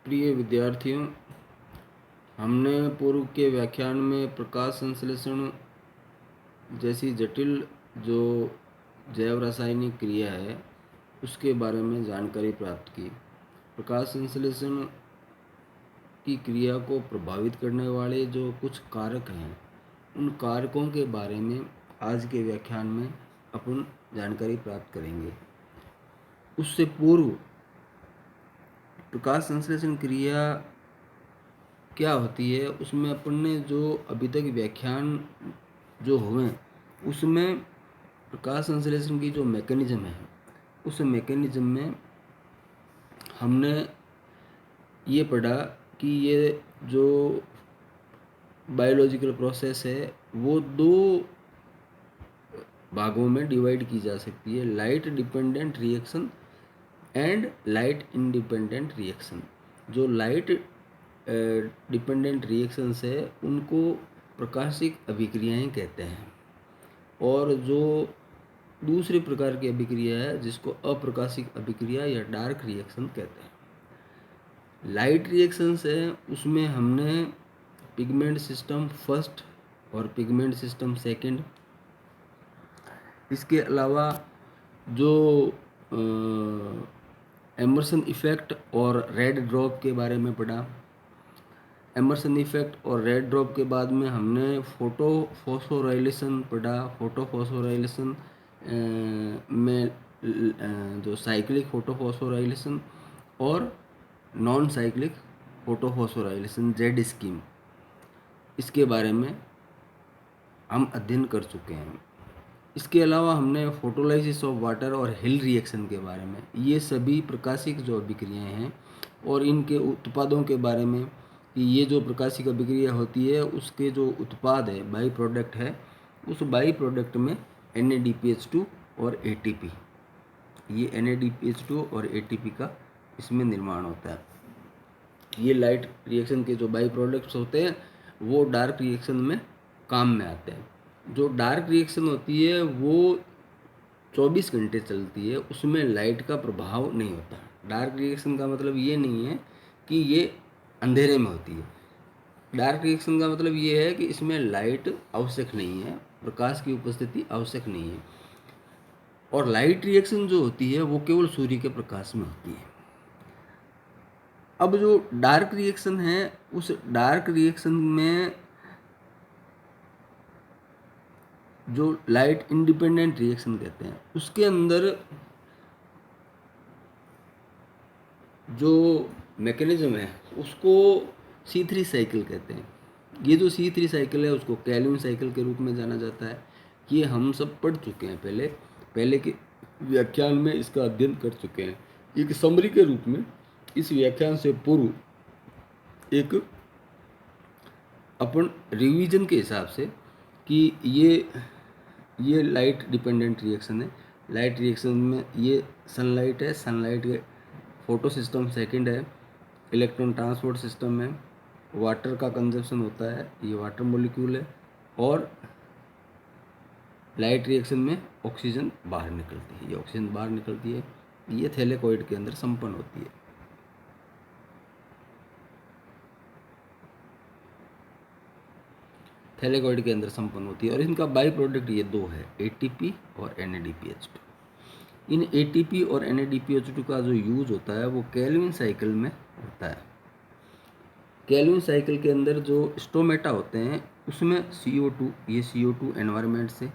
प्रिय विद्यार्थियों, हमने पूर्व के व्याख्यान में प्रकाश संश्लेषण जैसी जटिल जो जैव रासायनिक क्रिया है उसके बारे में जानकारी प्राप्त की। प्रकाश संश्लेषण की क्रिया को प्रभावित करने वाले जो कुछ कारक हैं, उन कारकों के बारे में आज के व्याख्यान में अपन जानकारी प्राप्त करेंगे। उससे पूर्व प्रकाश संश्लेषण क्रिया क्या होती है, उसमें अपन ने जो अभी तक व्याख्यान जो हुए उसमें प्रकाश संश्लेषण की जो मैकेनिज्म है, उस मैकेनिज्म में हमने ये पढ़ा कि ये जो बायोलॉजिकल प्रोसेस है वो दो भागों में डिवाइड की जा सकती है, light dependent reaction and light independent reaction. जो लाइट डिपेंडेंट रिएक्शंस है उनको प्रकाशिक अभिक्रियाएं कहते हैं, और जो दूसरे प्रकार की अभिक्रिया है जिसको अप्रकाशिक अभिक्रिया या डार्क रिएक्शन कहते हैं। लाइट रिएक्शंस है उसमें हमने पिगमेंट सिस्टम फर्स्ट और पिगमेंट सिस्टम सेकंड, इसके अलावा जो एमर्सन इफ़ेक्ट और रेड ड्रॉप के बारे में पढ़ा। एमर्सन इफ़ेक्ट और रेड ड्रॉप के बाद में हमने फोटो फॉस्फोराइलेशन पढ़ा। फोटो फॉस्फोराइलेशन में जो साइक्लिक फोटो फॉस्फोराइलेशन और non cyclic photo phosphorylation Z scheme, इसके बारे में हम अध्ययन कर चुके हैं। इसके अलावा हमने फोटोलाइसिस ऑफ वाटर और हिल रिएक्शन के बारे में, ये सभी प्रकाशिक जो अभिक्रियाएं हैं और इनके उत्पादों के बारे में कि ये जो प्रकाशिक अभिक्रिया होती है उसके जो उत्पाद है, बाई प्रोडक्ट है, उस बाई प्रोडक्ट में NADPH2 और ATP, ये NADPH2 और ATP का इसमें निर्माण होता है। ये लाइट रिएक्शन के जो बाई प्रोडक्ट्स होते हैं वो डार्क रिएक्शन में काम में आते हैं। जो डार्क रिएक्शन होती है वो 24 घंटे चलती है, उसमें लाइट का प्रभाव नहीं होता। डार्क रिएक्शन का मतलब ये नहीं है कि ये अंधेरे में होती है। डार्क रिएक्शन का मतलब ये है कि इसमें लाइट आवश्यक नहीं है, प्रकाश की उपस्थिति आवश्यक नहीं है। और लाइट रिएक्शन जो होती है वो केवल सूर्य के प्रकाश में होती है। अब जो डार्क रिएक्शन है, उस डार्क रिएक्शन में जो लाइट इंडिपेंडेंट रिएक्शन कहते हैं, उसके अंदर जो मैकेनिज्म है उसको C3 साइकिल कहते हैं। ये जो C3 साइकिल है उसको कैल्विन साइकिल के रूप में जाना जाता है। ये हम सब पढ़ चुके हैं, पहले के व्याख्यान में इसका अध्ययन कर चुके हैं। एक समरी के रूप में इस व्याख्यान से पूर्व एक अपन रिवीजन के हिसाब से कि ये लाइट डिपेंडेंट रिएक्शन है। लाइट रिएक्शन में ये सनलाइट है, सनलाइट के फोटो सिस्टम सेकंड है, इलेक्ट्रॉन ट्रांसपोर्ट सिस्टम है, वाटर का कंजप्शन होता है, ये वाटर मॉलिक्यूल है, और लाइट रिएक्शन में ऑक्सीजन बाहर निकलती है। ये ऑक्सीजन बाहर निकलती है, ये थैलेकॉइड के अंदर संपन्न होती है। थैलेकॉइड के अंदर संपन्न होती है और इनका बाई प्रोडक्ट ये दो है, ATP और NADPH2। इन ATP और NADPH2 का जो यूज होता है वो कैल्विन साइकिल में होता है। कैल्विन साइकिल के अंदर जो स्टोमेटा होते हैं उसमें CO2, ये CO2 एनवायरनमेंट से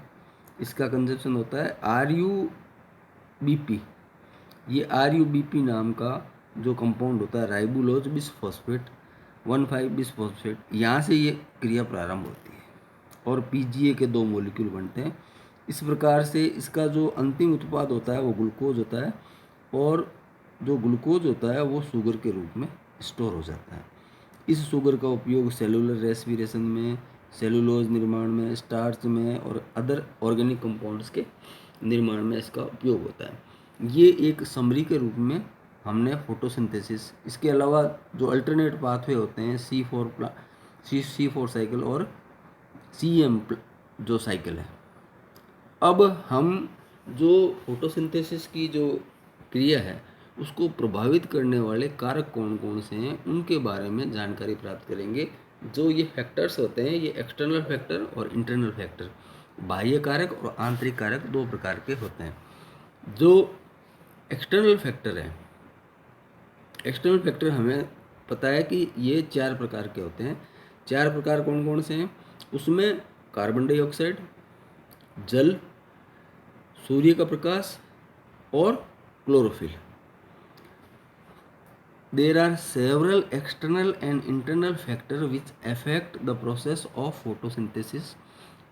इसका कंजप्शन होता है। RUBP, ये RUBP नाम का जो कंपाउंड होता है, राइबोलोज बिसफॉस्फेट 1,5 बिसफॉस्फेट, यहाँ से ये क्रिया प्रारंभ होती है और PGA के दो मॉलिक्यूल बनते हैं। इस प्रकार से इसका जो अंतिम उत्पाद होता है वो ग्लूकोज होता है, और जो ग्लूकोज होता है वो शुगर के रूप में स्टोर हो जाता है। इस शुगर का उपयोग सेलुलर रेस्पिरेशन में, सेलुलोज निर्माण में, स्टार्च में और अदर ऑर्गेनिक कंपाउंड्स के निर्माण में इसका उपयोग होता है। ये एक समरी के रूप में हमने फोटोसिंथेसिस, इसके अलावा जो अल्टरनेट पाथवे होते हैं C4 साइकिल और CM जो साइकिल है। अब हम जो फोटोसिंथेसिस की जो क्रिया है उसको प्रभावित करने वाले कारक कौन कौन से हैं उनके बारे में जानकारी प्राप्त करेंगे। जो ये फैक्टर्स होते हैं ये एक्सटर्नल फैक्टर और इंटरनल फैक्टर, बाह्य कारक और आंतरिक कारक दो प्रकार के होते हैं। जो एक्सटर्नल फैक्टर है, एक्सटर्नल फैक्टर हमें पता है कि ये 4 प्रकार के होते हैं। 4 प्रकार कौन कौन से हैं? उसमें कार्बन डाइऑक्साइड, जल, सूर्य का प्रकाश और chlorophyll. There are several external and internal factors which affect the process of photosynthesis.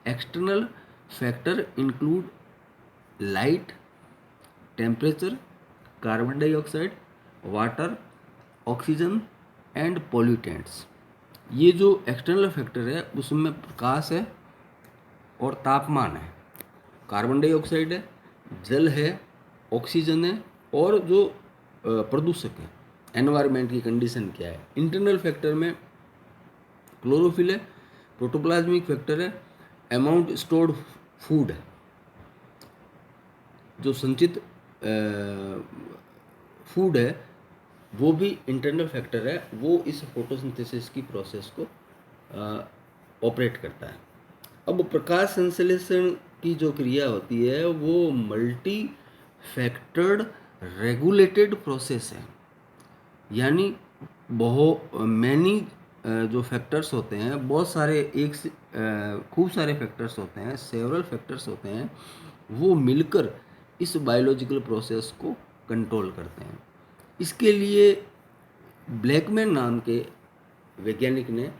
External factors include light, temperature, carbon dioxide, water, oxygen and pollutants. ये जो एक्सटर्नल फैक्टर है उसमें प्रकाश है और तापमान है, कार्बन डाइऑक्साइड है, जल है, ऑक्सीजन है और जो प्रदूषक है, एनवायरनमेंट की कंडीशन क्या है। इंटरनल फैक्टर में क्लोरोफिल है, प्रोटोप्लाज्मिक फैक्टर है, अमाउंट स्टोर्ड फूड है, जो संचित फूड है वो भी इंटरनल फैक्टर है, वो इस फोटोसिंथेसिस की प्रोसेस को ऑपरेट करता है। अब प्रकाश संश्लेषण की जो क्रिया होती है वो मल्टी फैक्टर्ड रेगुलेटेड प्रोसेस है, यानी बहुत मैनी जो फैक्टर्स होते हैं, बहुत सारे एक से खूब सारे फैक्टर्स होते हैं, सेवरल फैक्टर्स होते हैं, वो मिलकर इस बायोलॉजिकल प्रोसेस को कंट्रोल करते हैं। इसके लिए ब्लैकमैन नाम के वैज्ञानिक ने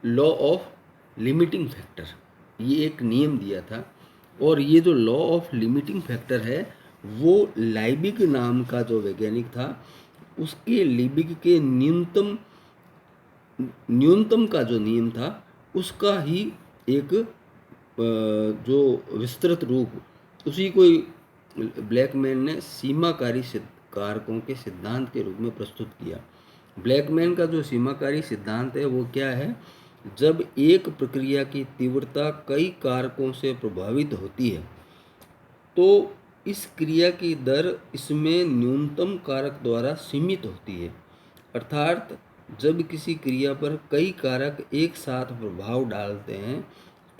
लॉ ऑफ लिमिटिंग फैक्टर, ये एक नियम दिया था। और ये जो लॉ ऑफ लिमिटिंग फैक्टर है वो लाइबिग नाम का जो वैज्ञानिक था उसके लिबिग के न्यूनतम का जो नियम था उसका ही एक जो विस्तृत रूप उसी को ब्लैकमैन ने सीमाकारी कारकों के सिद्धांत के रूप में प्रस्तुत किया। ब्लैकमैन का जो सीमाकारी सिद्धांत है वो क्या है? जब एक प्रक्रिया की तीव्रता कई कारकों से प्रभावित होती है तो इस क्रिया की दर इसमें न्यूनतम कारक द्वारा सीमित होती है। अर्थात जब किसी क्रिया पर कई कारक एक साथ प्रभाव डालते हैं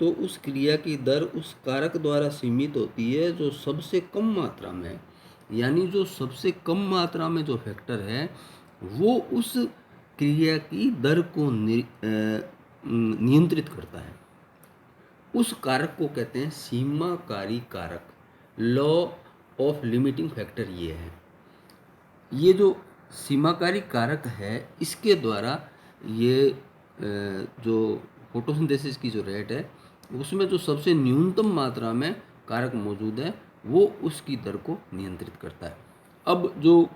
तो उस क्रिया की दर उस कारक द्वारा सीमित होती है जो सबसे कम मात्रा में है। यानी जो सबसे कम मात्रा में जो फैक्टर है वो उस क्रिया की दर को नियंत्रित करता है। उस कारक को कहते हैं सीमाकारी कारक। लॉ ऑफ लिमिटिंग फैक्टर ये है। ये जो सीमाकारी कारक है इसके द्वारा ये जो फोटोसिंथेसिस की जो रेट है उसमें जो सबसे न्यूनतम मात्रा में कारक मौजूद है वो उसकी दर को नियंत्रित करता है। अब जो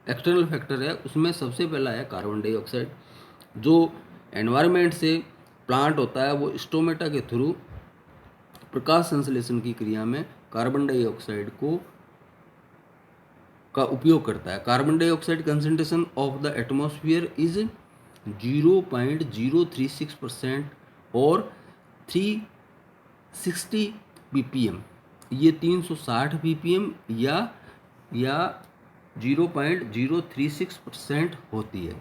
एक्सटर्नल फैक्टर है उसमें सबसे पहला है कार्बन डाइऑक्साइड। जो एनवायरनमेंट से प्लांट होता है वो स्टोमेटा के थ्रू प्रकाश संश्लेषण की क्रिया में कार्बन डाइऑक्साइड का उपयोग करता है। Carbon dioxide concentration of the atmosphere is 0.036% और 360 ppm, ये 360 ppm या 0.036% होती है।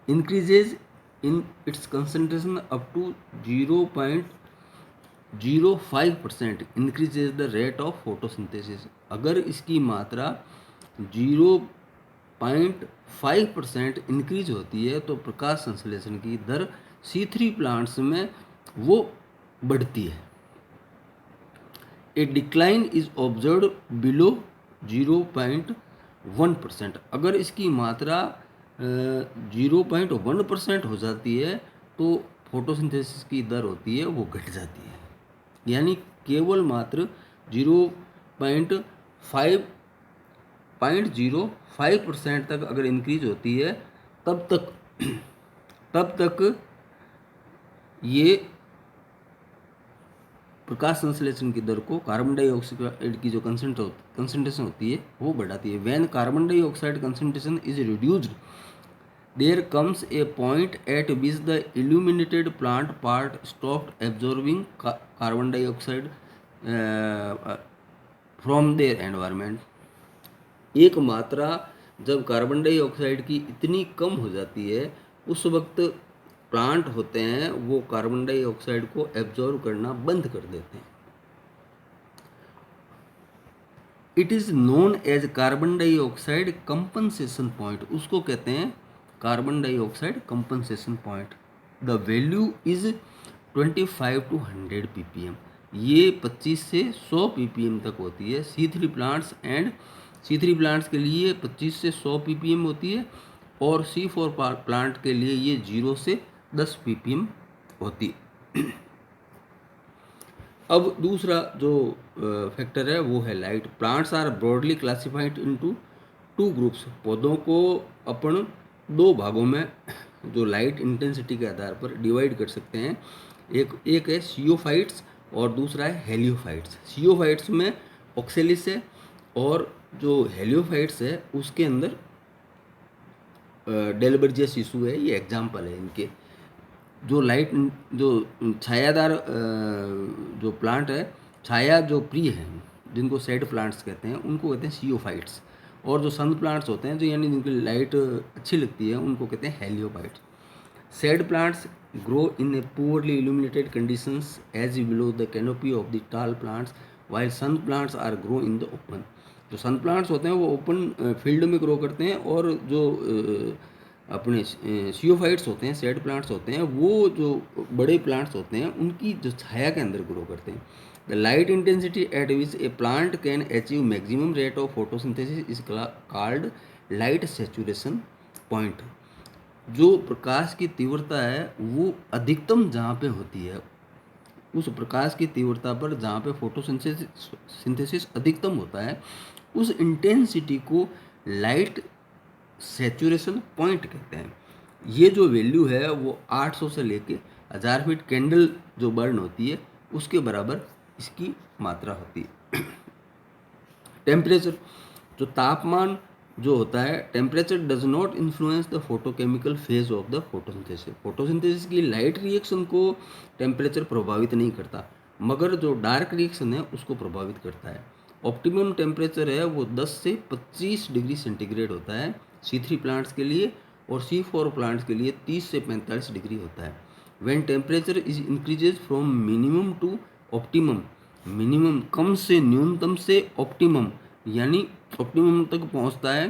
Increases in its concentration up to 0.05% increases the rate of photosynthesis. अगर इसकी मात्रा 0.5% इंक्रीज होती है तो प्रकाश संश्लेषण की दर C3 प्लांट्स में वो बढ़ती है। ए डिक्लाइन इज ऑब्जर्व बिलो 0.1%। अगर इसकी मात्रा 0.1% हो जाती है तो फोटोसिंथेसिस की दर होती है वो घट जाती है। यानी केवल मात्र 0.05% तक अगर इंक्रीज होती है तब तक ये प्रकाश संश्लेषण की दर को कार्बन डाइऑक्साइड की जो कंसंट्रेशन होती है वो बढ़ाती है। When carbon dioxide concentration is reduced there comes a point at which the illuminated plant part stopped absorbing carbon dioxide from their environment. एक मात्रा जब कार्बन डाइऑक्साइड की इतनी कम हो जाती है, उस वक्त प्लांट होते हैं वो कार्बन डाइऑक्साइड को एब्जॉर्व करना बंद कर देते हैं। It is known as carbon dioxide compensation point, उसको कहते हैं carbon dioxide compensation point. The value is 25 to 100 ppm, ये 25 से 100 ppm तक होती है। C3 प्लांट्स के लिए 25 से 100 ppm होती है, और C4 प्लांट के लिए ये 0 से 10 ppm होती है। अब दूसरा जो फैक्टर है वो है light. Plants are broadly classified into 2 groups, पौधों को अपन 2 भागों में जो लाइट इंटेंसिटी के आधार पर डिवाइड कर सकते हैं। एक है सियोफाइट्स और दूसरा है हेलियोफाइट्स। सियोफाइट्स में ऑक्सेलिस है, और जो हेलियोफाइट्स है उसके अंदर डेलबर्जिया शिशु है, ये एग्जाम्पल है इनके। जो लाइट जो छायादार जो प्लांट है, छाया जो प्रिय है, जिनको सेड प्लांट्स कहते हैं, उनको कहते हैं सियोफाइट्स। और जो सन प्लांट्स होते हैं, जो यानी जिनकी लाइट अच्छी लगती है, उनको कहते हैं heliophytes. Shade plants grow in a poorly illuminated conditions as below the canopy of the tall plants, while sun plants are grow in the open. जो सन प्लांट्स होते हैं वो ओपन फील्ड में ग्रो करते हैं, और जो अपने सियोफाइट्स होते हैं, सेड प्लांट्स होते हैं, वो जो बड़े प्लांट्स होते हैं उनकी जो छाया के अंदर ग्रो करते हैं। The light intensity at which A plant can achieve maximum rate of photosynthesis is called light saturation point. जो प्रकाश की तीव्रता है वो अधिकतम जहाँ पे होती है, उस प्रकाश की तीव्रता पर जहाँ पे फोटोसिंथेसिस अधिकतम होता है, उस इंटेंसिटी को लाइट सैचुरेशन पॉइंट कहते हैं। ये जो वैल्यू है वो 800 से लेके 1000 फीट कैंडल जो बर्न होती है उसके बराबर इसकी मात्रा होती है। टेम्परेचर, जो तापमान जो होता है, temperature does not influence the photochemical phase of the photosynthesis. Photosynthesis की लाइट रिएक्शन को टेम्परेचर प्रभावित नहीं करता, मगर जो डार्क रिएक्शन है उसको प्रभावित करता है। ऑप्टिमम टेम्परेचर है वो 10 से 25 डिग्री सेंटीग्रेड होता है C3 प्लांट्स के लिए, और C4 प्लांट्स के लिए 30 से 45 डिग्री होता है। When temperature is increases from minimum to optimum, minimum कम से न्यूनतम से ऑप्टिमम यानी ऑप्टिमम तक पहुंचता है,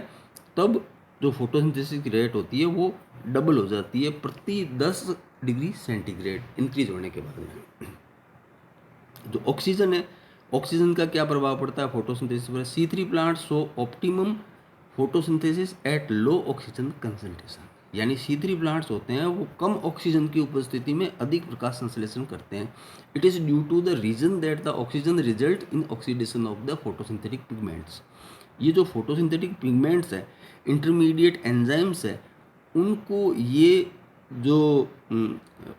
तब जो फोटोसिंथेसिस की रेट होती है वो डबल हो जाती है प्रति 10 डिग्री सेंटीग्रेड इंक्रीज होने के बाद में। जो ऑक्सीजन है, ऑक्सीजन का क्या प्रभाव पड़ता है फोटोसिंथेसिस पर? C3 plant show optimum photosynthesis at low oxygen concentration, यानी C3 प्लांट्स होते हैं वो कम ऑक्सीजन की उपस्थिति में अधिक प्रकाश संश्लेषण करते हैं। It is due to the reason that the oxygen result in oxidation of the photosynthetic pigments. ये जो फोटोसिंथेटिक पिगमेंट्स है, इंटरमीडिएट एंजाइम्स है, उनको ये जो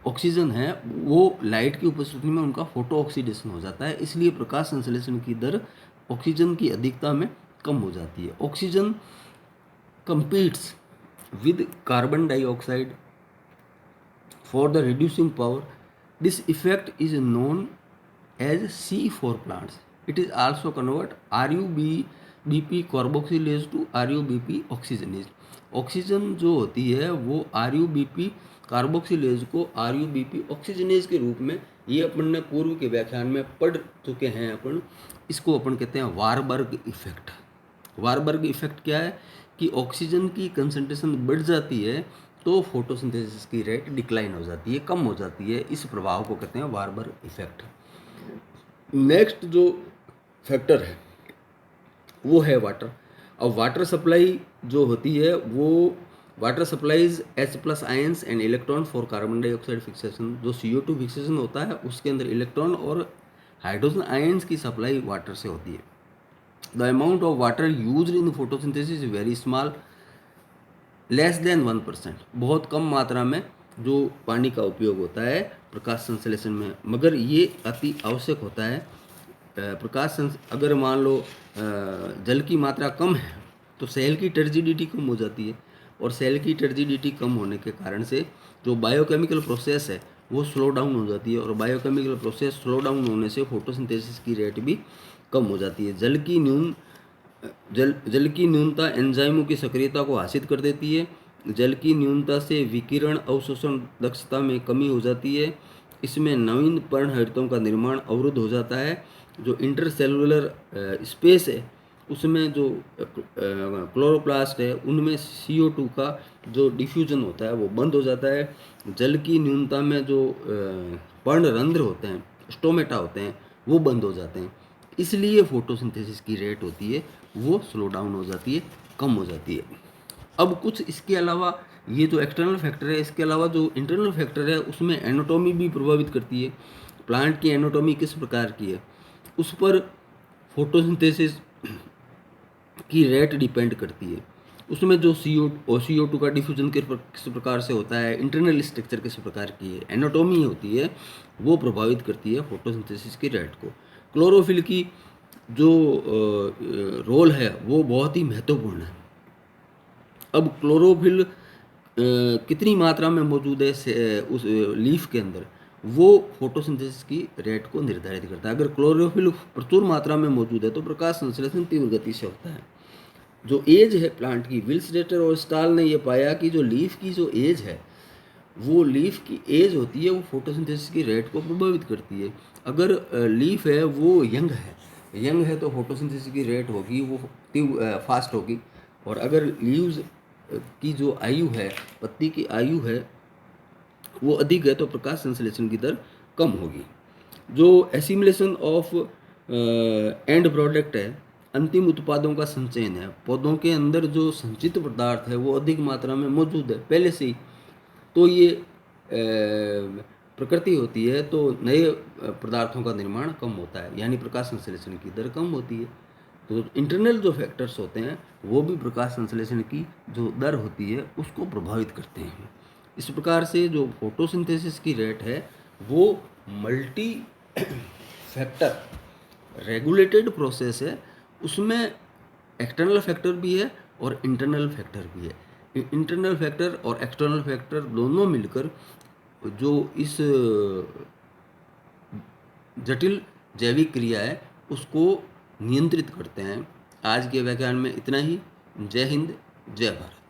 ऑक्सीजन है वो लाइट की उपस्थिति में उनका फोटो ऑक्सीडेशन हो जाता है, इसलिए प्रकाश संश्लेषण की दर ऑक्सीजन की अधिकता में कम हो जाती है। Oxygen competes with carbon dioxide for the reducing power. This effect is known as C4 plants. It is also convert RuBP carboxylase to RuBP oxygenase. Oxygen जो होती है वो RuBP कार्बोक्सिलेज को RuBP ऑक्सीजनेज के रूप में, ये अपन ने पूर्व के व्याख्यान में पढ़ चुके हैं अपन, इसको अपन कहते हैं वारबर्ग इफेक्ट। वारबर्ग इफेक्ट क्या है कि ऑक्सीजन की कंसंट्रेशन बढ़ जाती है तो फोटोसिंथेसिस की रेट डिक्लाइन हो जाती है, कम हो जाती है। इस प्रभाव को कहते हैं वारबर्ग इफेक्ट। नेक्स्ट जो फैक्टर है वो है वाटर। अब वाटर सप्लाई जो होती है वो water supplies H+ ions and electron for carbon dioxide fixation. जो CO2 फिक्सेशन होता है उसके अंदर इलेक्ट्रॉन और हाइड्रोजन आयंस की सप्लाई वाटर से होती है। The amount of water used in photosynthesis is very small, less than 1%। बहुत कम मात्रा में जो पानी का उपयोग होता है प्रकाश संश्लेषण में, मगर ये अति आवश्यक होता है। अगर मान लो जल की मात्रा कम है तो सेल की टर्जिडिटी कम हो जाती है, और सेल की टर्जिडिटी कम होने के कारण से जो बायोकेमिकल प्रोसेस है वो स्लो डाउन हो जाती है, और बायोकेमिकल प्रोसेस स्लो डाउन होने से फोटोसिंथेसिस की रेट भी कम हो जाती है। जल की न्यून जल की न्यूनता एंजाइमों की सक्रियता को हासिल कर देती है। जल की न्यूनता से विकिरण अवशोषण दक्षता में कमी हो जाती है। इसमें नवीन पर्णहरितों का निर्माण अवरुद्ध हो जाता है। जो इंटरसेलुलर स्पेस है उसमें जो क्लोरोप्लास्ट है उनमें CO2 का जो डिफ्यूजन होता है वो बंद हो जाता है। जल की न्यूनता में जो पर्णरंध्र होते हैं, स्टोमेटा होते हैं, वो बंद हो जाते हैं। इसलिए फोटोसिंथेसिस की रेट होती है वो स्लो डाउन हो जाती है, कम हो जाती है। अब कुछ इसके अलावा ये जो एक्सटर्नल फैक्टर है, इसके अलावा जो इंटरनल फैक्टर है उसमें एनाटॉमी भी प्रभावित करती है। प्लांट की एनाटॉमी किस प्रकार की है उस पर फोटोसिंथेसिस की रेट डिपेंड करती है। उसमें जो CO2 का डिफ्यूजन किस प्रकार से होता है, इंटरनल स्ट्रक्चर किस प्रकार की है, एनाटॉमी होती है, वो प्रभावित करती है फोटोसिंथेसिस की रेट को। क्लोरोफिल की जो रोल है वो बहुत ही महत्वपूर्ण है। अब क्लोरोफिल कितनी मात्रा में मौजूद है उस लीफ के अंदर, वो फोटोसिंथेसिस की रेट को निर्धारित करता है। अगर क्लोरोफिल प्रचुर मात्रा में मौजूद है तो प्रकाश संश्लेषण तीव्र गति से होता है। जो एज है प्लांट की, विल्सडेटर और स्टाल ने ये पाया कि जो लीफ की जो एज है, वो लीफ की एज होती है वो फोटोसिंथेसिस की रेट को प्रभावित करती है। अगर लीफ है वो यंग है तो फोटोसिंथेसिस की रेट होगी वो फास्ट होगी। और अगर लीव्स की जो आयु है, पत्ती की आयु है, वो अधिक है तो प्रकाश संश्लेषण की दर कम होगी। जो एसिमुलेशन ऑफ एंड प्रोडक्ट है, अंतिम उत्पादों का संचयन है। पौधों के अंदर जो संचित पदार्थ है वो अधिक मात्रा में मौजूद है पहले से ही, तो ये प्रकृति होती है तो नए पदार्थों का निर्माण कम होता है, यानी प्रकाश संश्लेषण की दर कम होती है। तो इंटरनल जो फैक्टर्स होते हैं वो भी प्रकाश संश्लेषण की जो दर होती है उसको प्रभावित करते हैं। इस प्रकार से जो फोटोसिंथेसिस की रेट है वो मल्टी फैक्टर रेगुलेटेड प्रोसेस है। उसमें एक्सटर्नल फैक्टर भी है और इंटरनल फैक्टर भी है। इंटरनल फैक्टर और एक्सटर्नल फैक्टर दोनों मिलकर जो इस जटिल जैविक क्रिया है उसको नियंत्रित करते हैं। आज के व्याख्यान में इतना ही। जय हिंद, जय भारत।